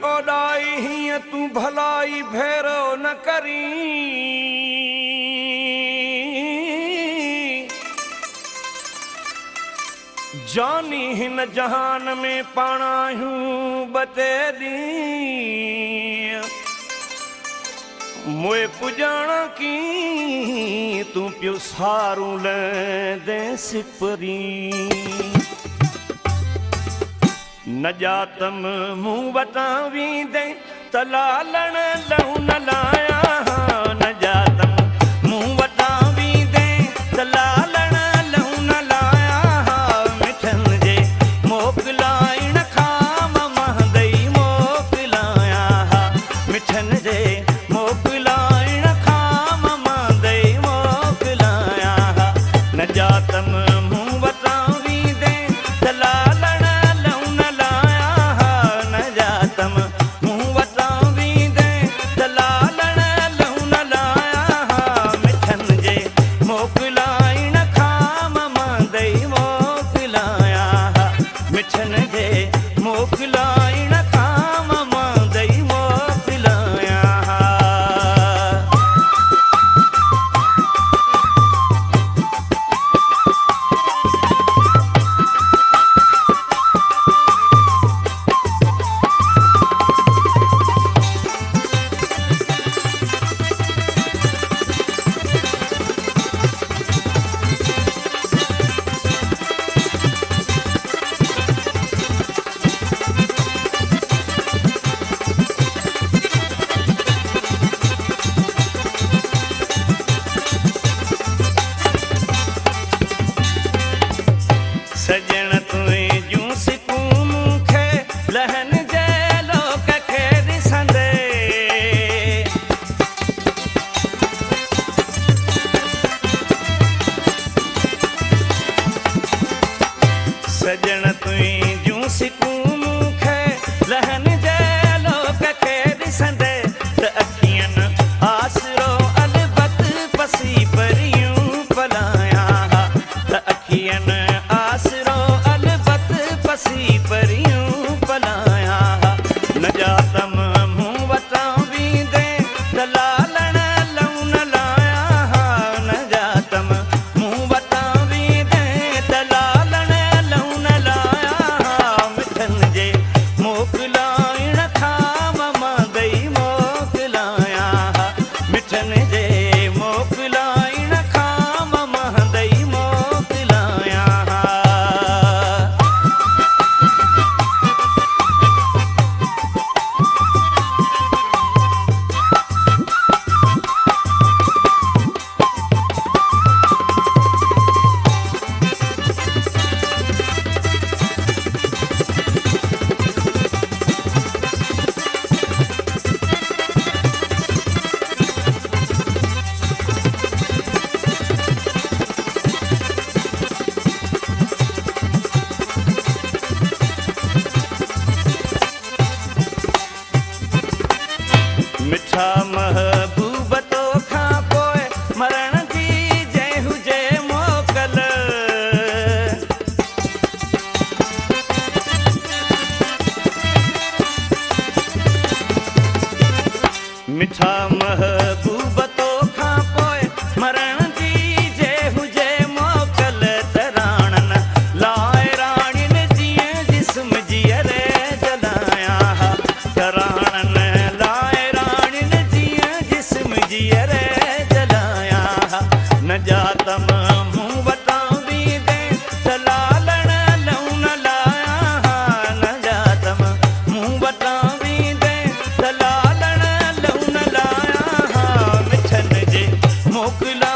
ओॾाई हीअं तूं भलाई भेरो न करी जानी हिन जहान में पाण आहियूं बते ॾींहं मोए पुॼाण की तूं पियो सारूं लैंदे सिपरी न ॼातम मूं वटां वींदे त लालण लहू न लाया न ॼातम मूं वटां वींदे त लालण लहू न लाया मिठन जे मोकिलाइण खां मां दई मोकिलाया मिठन जे मोकिलाइण खां मां दई मोकिलाया न ॼातम मूं वटां वींदे त लालण सजण तुई जूं सिकूं मूंखे लहन जे लोक खे ॾिसंदे सजण तुई जूं सिकूं मूंखे लहन जे लोक खे ॾिसंदे त अखियुनि आसरो अलबत पसी परियूं पलाया त अखियुनि पसी परियूं पलाया न ॼातम मूं वटां वींदे त लालण लहू न लाया न ॼातम मूं वटां वींदे त लालण लहू न लाया मिठन जे मोकिलाइण खां मां दई मोकिलाया मिठन जे मोकिलाइण खां मां दई मोकिलाया मिठा महबूब तोखां पोइ मरण जी जंहिं हुजे मोकल मिठा महबूब तोखां पोइ मरण जी जंहिं हुजे मोकल त राणन लाइ राणियुनि जीअं जिस्म जीअरे जलाया त राणन जीअरे जलाया न ॼातम मूं वटां वींदे त लालण लहू न लाया न ॼातम मूं वटां वींदे त लालण लहू न लाया मिठन जे मोकिला